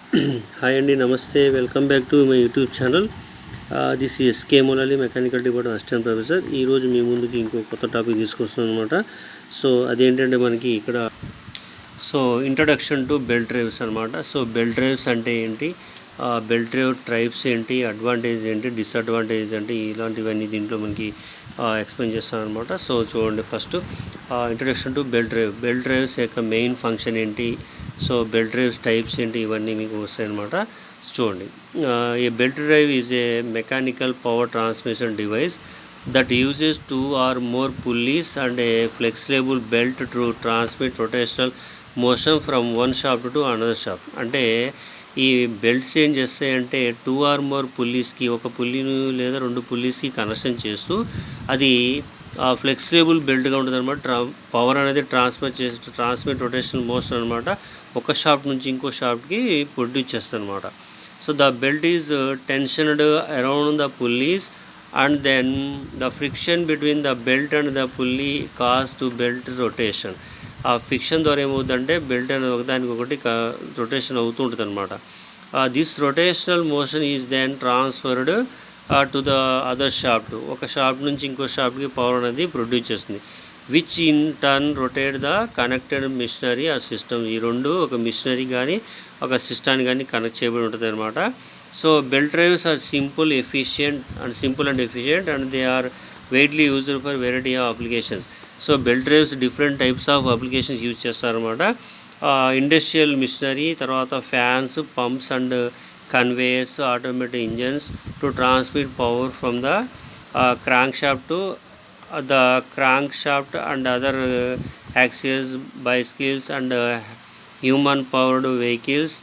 Hi అండి, నమస్తే. Welcome back to my YouTube channel. This S K Molali, mechanical department assistant professor. ఈరోజు మీ ముందుకి ఇంకో కొత్త టాపిక్ తీసుకొస్తున్నాను అనమాట. సో అదేంటంటే మనకి ఇక్కడ ఇంట్రడక్షన్ టు బెల్ట్ డ్రైవ్స్ అనమాట. సో బెల్ట్ డ్రైవ్స్ అంటే ఏంటి, బెల్ట్ డ్రైవ్ టైప్స్ ఏంటి, అడ్వాంటేజ్ ఏంటి, డిసడ్వాంటేజ్ ఏంటి, ఇలాంటివన్నీ దీంట్లో మనకి ఎక్స్ప్లెయిన్ చేస్తాను అనమాట. సో చూడండి, first introduction to belt drives యొక్క మెయిన్ ఫంక్షన్ ఏంటి, సో బెల్ట్ డ్రైవ్స్ టైప్స్ ఏంటి, ఇవన్నీ మీకు వస్తాయన్నమాట. చూడండి, a belt drive is a mechanical power transmission device that uses 2 or more pulleys and a flexible belt to transmit rotational motion from one shaft to another shaft. అంటే ఈ belts ఏం చేస్తాయంటే 2 or more పుల్లీస్కి, ఒక పుల్లీని లేదా 2 పుల్లీస్కి connection చేస్తూ అది flexible బెల్ట్గా ఉంటుంది అనమాట. పవర్ అనేది ట్రాన్స్మిట్ రొటేషనల్ మోషన్ అనమాట, ఒక షాఫ్ట్ నుంచి ఇంకో షాఫ్ట్కి ప్రొడ్యూస్ చేస్తుంది అనమాట. So the belt is tensioned around the pulleys and then the friction between the belt and the pulley cause to belt rotation. ఆ ఫ్రిక్షన్ ద్వారా ఏమవుతుందంటే బెల్ట్ అనేది ఒకదానికి ఒకటి రొటేషన్ అవుతూ ఉంటుంది అనమాట. This rotational motion is then transferred to the other shaft. ఒక షాఫ్ట్ నుంచి ఇంకో షాఫ్ట్కి పవర్ అనేది ప్రొడ్యూస్ చేస్తుంది, which in turn rotate the connected machinery ఆ సిస్టమ్. ఈ రెండు ఒక మిషనరీ కానీ ఒక సిస్టాన్ని కానీ కనెక్ట్ చేయబడి ఉంటుంది అనమాట. So belt drives are simple and efficient and they are widely used for variety of applications. So belt drives different types of applications use చేస్తారన్నమాట. ఇండస్ట్రియల్ మిషనరీ, తర్వాత fans, pumps and conveyors, automatic engines to transmit power from the crankshaft and other axes, bicycles and human powered vehicles,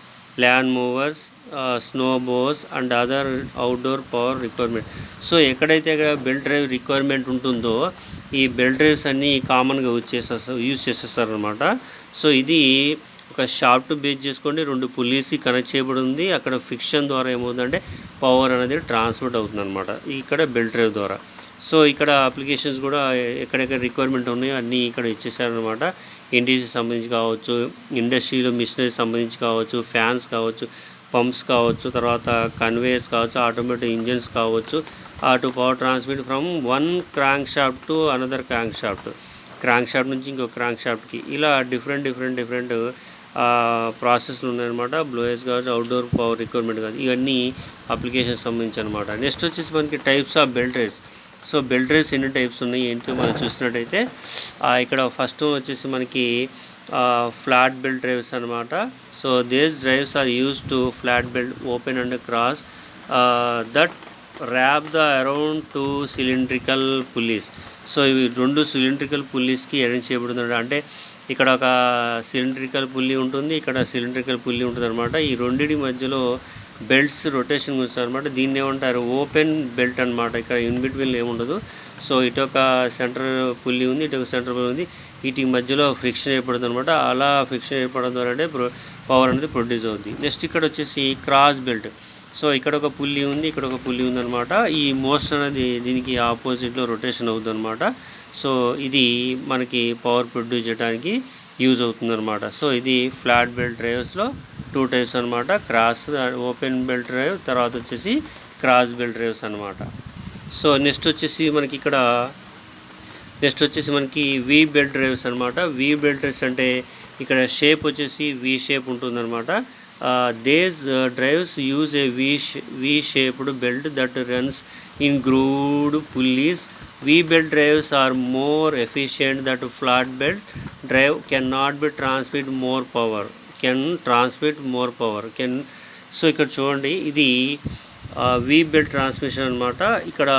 land movers, snow blowers and other outdoor power requirement. So ఎక్కడైతే belt drive requirement ఉంటుందో ఈ belt drives అన్నీ కామన్గా use చేసేస్తారనమాట. So ఇది ఒక shaft base చేసుకోండి, 2 పుల్లీస్కి connect చేయబడి ఉంది. అక్కడ ఫ్రిక్షన్ ద్వారా ఏమవుతుందంటే పవర్ అనేది ట్రాన్స్మిట్ అవుతుంది అనమాట ఇక్కడ బెల్ట్ డ్రైవ్ ద్వారా. సో ఇక్కడ అప్లికేషన్స్ కూడా ఎక్కడెక్కడ రిక్వైర్మెంట్ ఉన్నాయో అన్నీ ఇక్కడ ఇచ్చేసారనమాట. ఇండస్ట్రీకి సంబంధించి కావచ్చు, ఇండస్ట్రీలో మిషనరీ సంబంధించి కావచ్చు, ఫ్యాన్స్ కావచ్చు, పంప్స్ కావచ్చు, తర్వాత కన్వేయర్స్ కావచ్చు, ఆటోమేటిక్ ఇంజన్స్ కావచ్చు, to power transmit from one crank shaft to another crank shaft నుంచి ఇంకో క్రాంక్ షాఫ్ట్కి, ఇలా డిఫరెంట్ ప్రాసెస్లు ఉన్నాయన్నమాట. బ్లోయర్స్ కావచ్చు, అవుట్డోర్ పవర్ రిక్వైర్మెంట్ కావచ్చు, ఇవన్నీ అప్లికేషన్స్ సంబంధించి అనమాట. నెక్స్ట్ వచ్చేసి మనకి types of belt drives. So belt drives ఎన్ని టైప్స్ ఉన్నాయి ఏంటో మనం చూసినట్టయితే ఇక్కడ ఫస్ట్ వచ్చేసి మనకి ఫ్లాట్ బెల్ట్ డ్రైవ్స్ అనమాట. So these drives are use to flat belt open and cross that wrap the around 2 cylindrical pulleys. So ఇవి 2 సిలిండ్రికల్ పుల్లీస్కి అరేంజ్ చేయబడుతుంది. అంటే ఇక్కడ ఒక సిలిండ్రికల్ పుల్లీ ఉంటుంది, ఇక్కడ సిలిండ్రికల్ పుల్లీ ఉంటుంది అనమాట. ఈ రెండింటి మధ్యలో బెల్ట్స్ రొటేషన్ గురించి అనమాట. దీన్ని ఏమంటారు, ఓపెన్ బెల్ట్ అనమాట. ఇక్కడ ఇన్ బిట్వీన్ ఏముండదు. సో ఇటు ఒక సెంటర్ పుల్లీ ఉంది, ఇటు ఒక సెంటర్ పుల్లీ ఉంది, వీటి మధ్యలో ఫ్రిక్షన్ ఏర్పడుతుంది అనమాట. అలా ఫ్రిక్షన్ ఏర్పడడం ద్వారా పవర్ అనేది ప్రొడ్యూస్ అవుతుంది. నెక్స్ట్ ఇక్కడ వచ్చేసి క్రాస్ బెల్ట్. సో ఇక్కడ ఒక పుల్లీ ఉంది, ఇక్కడ ఒక పుల్లీ ఉందన్నమాట. ఈ మోషన్ అనేది దీనికి ఆపోజిట్లో రొటేషన్ అవుతుంది అనమాట. సో ఇది మనకి పవర్ ప్రొడ్యూస్ చేయడానికి యూజ్ అవుతుందన్నమాట. సో ఇది ఫ్లాట్ బెల్ట్ డ్రైవ్స్లో 2 టైప్స్ అనమాట, క్రాస్ ఓపెన్ బెల్ట్ డ్రైవ్, తర్వాత వచ్చేసి క్రాస్ బెల్ట్ డ్రైవ్స్ అనమాట. సో నెక్స్ట్ వచ్చేసి మనకి వీ బెల్ట్ డ్రైవ్స్ అనమాట. వీ బెల్ట్ డ్రైవ్స్ అంటే ఇక్కడ షేప్ వచ్చేసి వీ షేప్ ఉంటుందన్నమాట. These drives use a V shaped belt that runs in grooved pulleys. V belt drives are more efficient that flat belts drive can not B transmit more power. So ఇక్కడ చూడండి, ఇది we belt transmission అనమాట. ఇక్కడ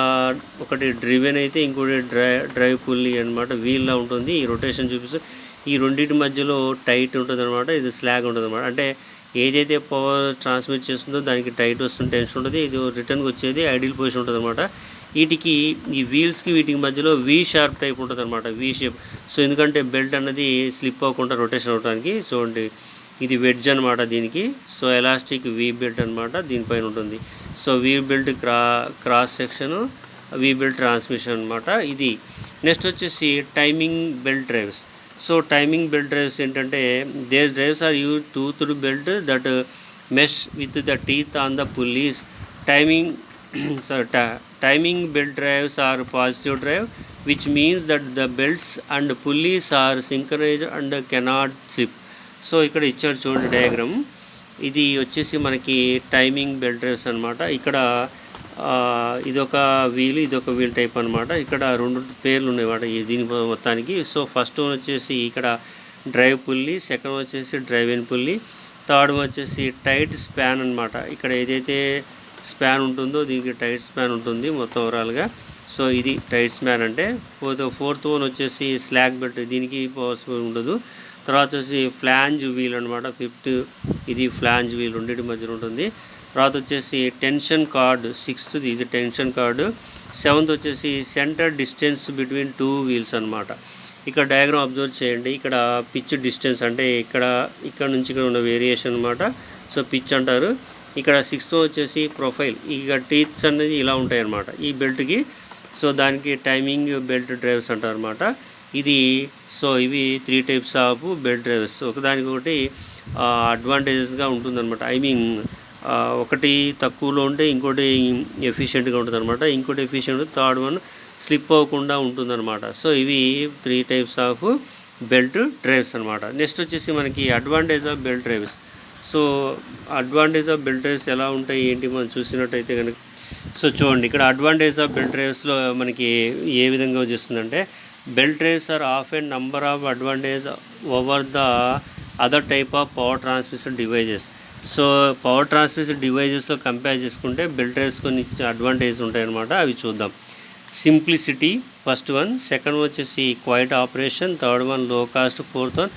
ఒకటి driven అయితే ఇంకోటి drive pulley అనమాట. వీల్లా ఉంటుంది, ఈ రొటేషన్ చూపిస్తూ ఈ రెండింటి మధ్యలో టైట్ ఉంటుంది అనమాట, ఇది స్లాగ్ ఉంటుంది అనమాట. అంటే ఏదైతే పవర్ ట్రాన్స్మిట్ చేస్తుందో దానికి టైట్ వస్తుంది, టెన్షన్ ఉంటుంది, ఇది రిటర్న్కి వచ్చేది ఐడియల్ పొజిషన్ ఉంటుంది అనమాట. వీటికి ఈ వీటికి మధ్యలో వీ షార్ప్ టైప్ ఉంటుంది అనమాట, వీ షేప్. సో ఎందుకంటే బెల్ట్ అన్నది స్లిప్ అవ్వకుండా రొటేషన్ అవడానికి. చూడండి, ఇది వెడ్జ్ అనమాట దీనికి. సో ఎలాస్టిక్ వీ బెల్ట్ అనమాట దీనిపైన ఉంటుంది. So V belt cross section, V belt transmission అనమాట ఇది. నెక్స్ట్ వచ్చేసి timing belt drives. So timing belt drives ఏంటంటే these drives are use toothed belt that mesh with the teeth on the pulleys. Timing timing belt drives are positive drive, which means that the belts and pulleys are synchronized and cannot slip. So ఇక్కడ ఇచ్చాడు చూడండి diagram. ఇది వచ్చేసి మనకి timing belt drives అనమాట. ఇక్కడ ఇదొక wheel type అనమాట. ఇక్కడ 2 పేర్లు ఉన్నాయన్నమాట దీని మొత్తానికి. సో ఫస్ట్ వన్ వచ్చేసి ఇక్కడ డ్రైవ్ పుల్లీ, సెకండ్ వచ్చేసి డ్రైవ్ ఇన్ పుల్లీ, థర్డ్ వచ్చేసి టైట్ స్పాన్ అనమాట. ఇక్కడ ఏదైతే స్పాన్ ఉంటుందో దీనికి టైట్ స్పాన్ ఉంటుంది మొత్తం ఓవరాల్గా. సో ఇది టైట్ స్పాన్ అంటే. ఫోర్త్ వన్ వచ్చేసి స్లాగ్ బెల్ట్, దీనికి పవర్స్ ఉండదు. తర్వాత వచ్చేసి ఫ్లాంజ్ వీల్ అనమాట. ఫిఫ్త్ ఇది ఫ్లాంజ్ వీల్, రెండింటి మధ్యలో ఉంటుంది. తర్వాత వచ్చేసి టెన్షన్ కార్డు, సిక్స్త్ ఇది టెన్షన్ కార్డు. సెవెంత్ వచ్చేసి సెంటర్ డిస్టెన్స్ బిట్వీన్ 2 వీల్స్ అనమాట. ఇక్కడ డయాగ్రామ్ అబ్జర్వ్ చేయండి. ఇక్కడ పిచ్ డిస్టెన్స్ అంటే ఇక్కడ నుంచి ఇక్కడ ఉన్న వేరియేషన్ అనమాట. సో పిచ్ అంటారు. ఇక్కడ సిక్స్త్ వచ్చేసి ప్రొఫైల్. ఇక టీత్స్ అనేది ఇలా ఉంటాయి అన్నమాట ఈ బెల్ట్కి. సో దానికి టైమింగ్ బెల్ట్ డ్రైవ్స్ అంటారు అనమాట ఇది. సో ఇవి 3 టైప్స్ ఆఫ్ బెల్ట్ డ్రైవ్స్. ఒకదానికొకటి అడ్వాంటేజెస్గా ఉంటుందన్నమాట. ఐ మీన్ ఒకటి తక్కువలో ఉంటే ఇంకోటి ఎఫిషియెంట్గా ఉంటుంది అనమాట. ఇంకోటి ఎఫిషియెంట్, థర్డ్ వన్ స్లిప్ అవ్వకుండా ఉంటుందన్నమాట. సో ఇవి 3 టైప్స్ ఆఫ్ బెల్ట్ డ్రైవ్స్ అనమాట. నెక్స్ట్ వచ్చేసి మనకి advantage of belt drives. So advantage of belt drives ఎలా ఉంటాయి ఏంటి మనం చూసినట్టయితే కనుక, సో చూడండి ఇక్కడ అడ్వాంటేజ్ ఆఫ్ బెల్ట్ డ్రైవ్స్లో మనకి ఏ విధంగా వస్తుందంటే, belt drives are often number of advantage over the other type of power transmission devices. So power transmission డివైజెస్తో కంపేర్ చేసుకుంటే బెల్ట్ డ్రైవ్స్ కొన్ని అడ్వాంటేజ్ ఉంటాయన్నమాట. అవి చూద్దాం. సింప్లిసిటీ ఫస్ట్ వన్, సెకండ్ వచ్చేసి quiet operation, third one low cost, fourth one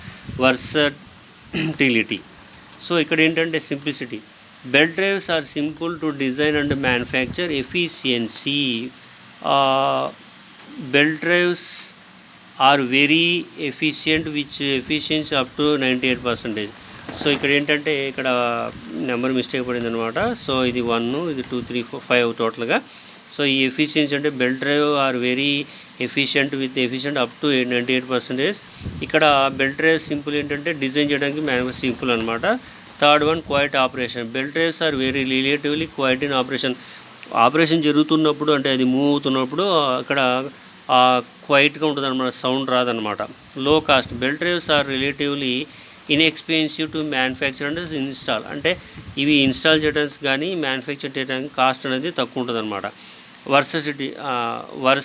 versatility. So ఇక్కడ ఏంటంటే simplicity. Belt drives are simple to design and manufacture. Efficiency, belt drives are very efficient which efficiency up to 98%. So ఇక్కడ ఏంటంటే ఇక్కడ number mistake పడింది అనమాట. So ఇది 1, ఇది 2, 3, 4, 5 టోటల్గా. సో ఈ ఎఫిషియన్సీ అంటే belt drive are very efficient with efficient up to 98%. ఇక్కడ బెల్ట్ డ్రైవ్ సింపుల్ ఏంటంటే డిజైన్ చేయడానికి సింపుల్ అనమాట. Third one quiet operation. Belt drives are very relatively quiet in operation. Operation జరుగుతున్నప్పుడు అంటే అది మూవ్ అవుతున్నప్పుడు అక్కడ క్వైట్గా ఉంటుంది అనమాట, సౌండ్ రాదనమాట. Low cost. Belt drives are relatively inexpensive to manufacture and install. అంటే ఇవి ఇన్స్టాల్ చేయడానికి కానీ మ్యానుఫ్యాక్చర్ చేయడానికి కాస్ట్ అనేది తక్కువ ఉంటుంది అనమాట.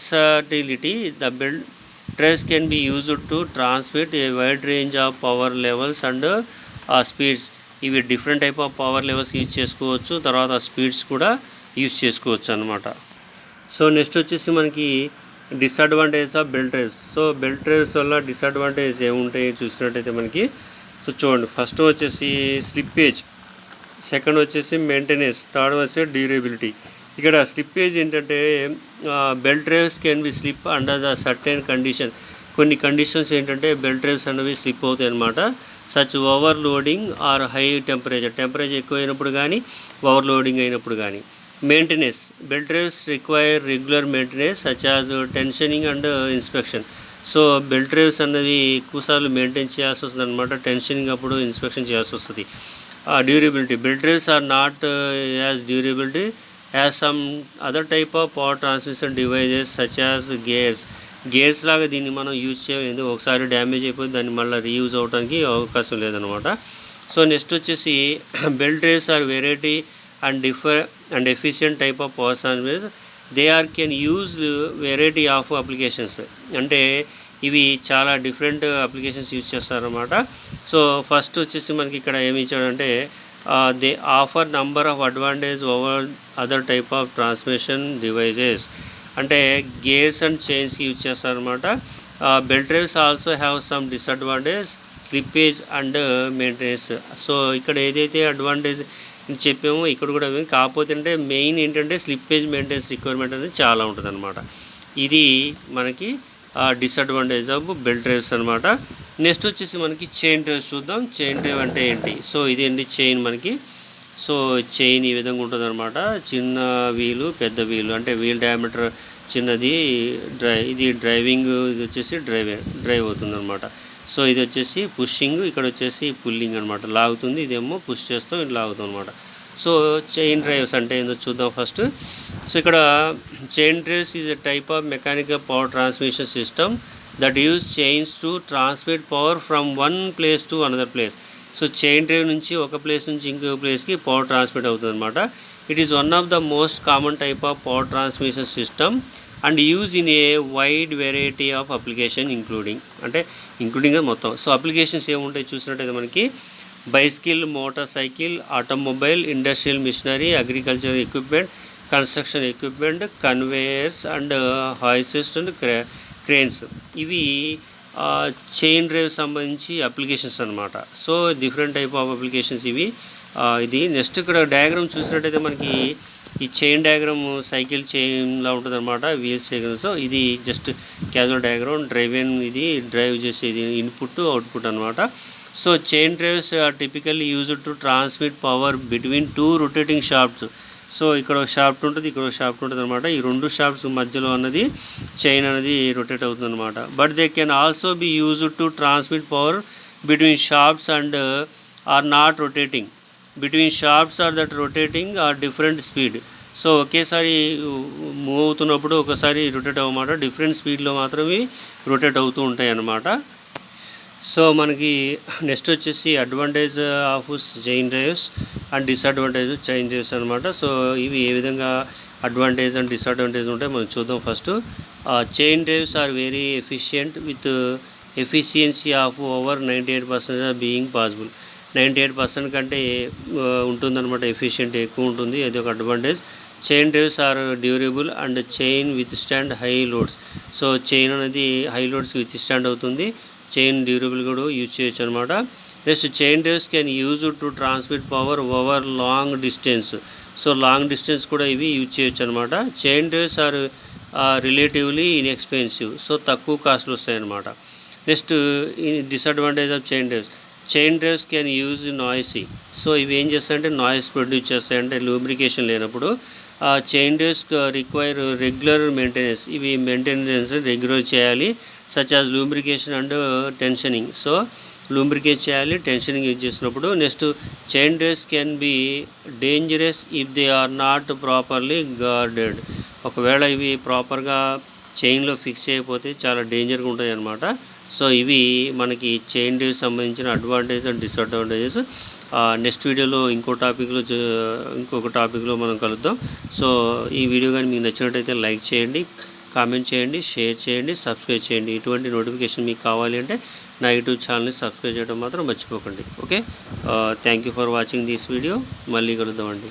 Versatility. The belt drives can be used to transmit a wide range of power levels and speeds. ఇవి different type of power levels use చేసుకోవచ్చు, తర్వాత స్పీడ్స్ కూడా యూజ్ చేసుకోవచ్చు అనమాట. సో నెక్స్ట్ వచ్చేసి మనకి disadvantage of belt drives. So belt drives వల్ల disadvantage ఏముంటాయి చూసినట్టయితే మనకి, సో చూడండి ఫస్ట్ వచ్చేసి స్లిప్పేజ్, సెకండ్ వచ్చేసి మెయింటెనెన్స్, థర్డ్ వచ్చేసి డ్యూరబిలిటీ. ఇక్కడ స్లిప్పేజ్ ఏంటంటే belt drives can be slip under the certain condition. కొన్ని కండిషన్స్ ఏంటంటే బెల్ట్ డ్రైవ్స్ అనేవి స్లిప్ అవుతాయి అన్నమాట. Such overloading or high temperature ఎక్కువైనప్పుడు కానీ, ఓవర్లోడింగ్ అయినప్పుడు కానీ. Maintenance. Belt drives require regular maintenance such as tensioning and inspection. So belt drives అన్నది ఎక్కువసార్లు మెయింటైన్ చేయాల్సి వస్తుంది అనమాట. టెన్షనింగ్ అప్పుడు ఇన్స్పెక్షన్ చేయాల్సి వస్తుంది. Durability. Belt drives are not as durability as some other type of power transmission devices such as gears లాగా దీన్ని మనం యూజ్ చేయలేదు. ఒకసారి డ్యామేజ్ అయిపోయి దాన్ని మళ్ళీ రీయూజ్ అవడానికి అవకాశం లేదనమాట. సో నెక్స్ట్ వచ్చేసి belt drives are variety and efficient type of power transmission. They are can use variety of applications. అంటే ఇవి చాలా డిఫరెంట్ అప్లికేషన్స్ యూజ్ చేస్తారన్నమాట. సో ఫస్ట్ వచ్చేసి మనకి ఇక్కడ ఏమి ఇచ్చాడంటే they offer number of advantage over other type of transmission devices. అంటే గేర్స్ అండ్ చైన్స్కి యూజ్ చేస్తారనమాట. Belt drives also have some disadvantage, slippage and maintenance. So ఇక్కడ ఏదైతే అడ్వాంటేజ్ చెప్పామో ఇక్కడ కూడా కాకపోతే అంటే మెయిన్ ఏంటంటే స్లిప్పేజ్ మెయింటెనెన్స్ రిక్వైర్మెంట్ అనేది చాలా ఉంటుంది అనమాట. ఇది మనకి డిసడ్వాంటేజ్ ఆఫ్ బెల్ట్ డ్రైవ్స్ అనమాట. నెక్స్ట్ వచ్చేసి మనకి చైన్ డ్రైవ్స్ చూద్దాం. చైన్ డ్రైవ్ అంటే ఏంటి? సో ఇదేంటి చైన్ మనకి. సో చైన్ ఈ విధంగా ఉంటుంది అనమాట. చిన్న వీలు, పెద్ద వీలు, అంటే వీల్ డయామీటర్ చిన్నది ఇది డ్రైవింగ్, ఇది వచ్చేసి డ్రైవ్ అవుతుంది అనమాట. సో ఇది వచ్చేసి పుషింగ్, ఇక్కడ వచ్చేసి పుల్లింగ్ అనమాట, లాగుతుంది, ఇదేమో పుష్ చేస్తాం, ఇది లాగుతాం అనమాట. సో చైన్ డ్రైవ్స్ అంటే ఏందో చూద్దాం ఫస్ట్. సో ఇక్కడ chain drives is a type of mechanical power transmission system that use chains to transmit power from one place to another place. So chain drive నుంచి ఒక place నుంచి ఇంకొక ప్లేస్కి power transmit అవుతుంది అనమాట. It is one of the most common type of power transmission system and use in a wide variety of application including మొత్తం. So applications ఏముంటాయి చూసినట్టయితే మనకి bicycle, motorcycle, automobile, industrial machinery, agriculture equipment, construction equipment, conveyors and hoists and cranes, ఇవి chain drive సంబంధించి applications అనమాట. So different type of applications ఇవి. ఇది next ఇక్కడ డయాగ్రామ్ చూసినట్టయితే మనకి ఈ చైన్ డయాగ్రామ్ సైకిల్ చైన్లా ఉంటుంది అనమాట, వీల్స్ చైన్. సో ఇది జస్ట్ క్యాజువల్ డయాగ్రామ్. ఇది డ్రైవ్ చేసేది ఇన్పుట్ అవుట్పుట్ అనమాట. So chain drives are typically used to transmit power between two rotating shafts. So ఇక్కడ ఒక షాఫ్ట్ ఉంటుంది, ఇక్కడ ఒక షాఫ్ట్ ఉంటుంది అనమాట. ఈ రెండు షాఫ్ట్స్ మధ్యలో అన్నది చైన్ అనేది రొటేట్ అవుతుంది అనమాట. But they can also be used to transmit power between shafts and are not rotating. Between shafts are that rotating are different speed. So ఒకేసారి మూవ్ అవుతున్నప్పుడు ఒకసారి రొటేట్ అవ్వమాట, డిఫరెంట్ స్పీడ్లో మాత్రమే రొటేట్ అవుతూ ఉంటాయి అన్నమాట. సో మనకి నెక్స్ట్ వచ్చేసి advantage of chain drives and disadvantage chain drives అనమాట. సో ఇవి ఏ విధంగా అడ్వాంటేజ్ అండ్ డిసడ్వాంటేజ్ ఉంటాయి మనం చూద్దాం first. Chain drives are very efficient with efficiency of over 98% being possible. 98% కంటే ఉంటుందన్నమాట, ఎఫిషియెంట్ ఎక్కువ ఉంటుంది, అది ఒక advantage. Chain drives are durable and chain withstand high loads. So chain అనేది హై లోడ్స్కి విత్ స్టాండ్ అవుతుంది, చైన్ డ్యూరబుల్ కూడా యూజ్ చేయొచ్చు అనమాట. Next chain drives can use to transmit power over long distance. So long distance కూడా ఇవి use చేయొచ్చు అనమాట. Chain drives are relatively inexpensive. So తక్కువ కాస్ట్లు వస్తాయి అన్నమాట. Next disadvantage of chain drives. Chain drives can use noisy. So ఇవి ఏం చేస్తాయంటే నాయిస్ ప్రొడ్యూస్ చేస్తాయంటే లూబ్రికేషన్ లేనప్పుడు. Chain drives require regular maintenance. ఇవి మెయింటెనెన్స్ రెగ్యులర్ చేయాలి, such as lubrication and tensioning. So lubricate చేయాలి, టెన్షనింగ్ యూజ్ చేసినప్పుడు. Next chain drives can be dangerous if they are not properly guarded. ఒకవేళ ఇవి ప్రాపర్గా చైన్లో fix అయిపోతే చాలా డేంజర్గా ఉంటాయి అన్నమాట. సో ఇవి మనకి చైన్ డ్రైవ్ సంబంధించిన అడ్వాంటేజ్ అండ్ డిసడ్వాంటేజెస్. నెక్స్ట్ వీడియోలో ఇంకొక టాపిక్లో మనం కలుద్దాం. సో ఈ వీడియో కానీ మీకు నచ్చినట్టయితే లైక్ చేయండి, కామెంట్ చేయండి, షేర్ చేయండి, సబ్స్క్రైబ్ చేయండి. ఇటువంటి నోటిఫికేషన్ మీకు కావాలి అంటే నా యూట్యూబ్ ఛానల్ని సబ్స్క్రైబ్ చేయడం మాత్రం మర్చిపోకండి. Okay, thank you for watching this video. మళ్ళీ కలుద్దామండి.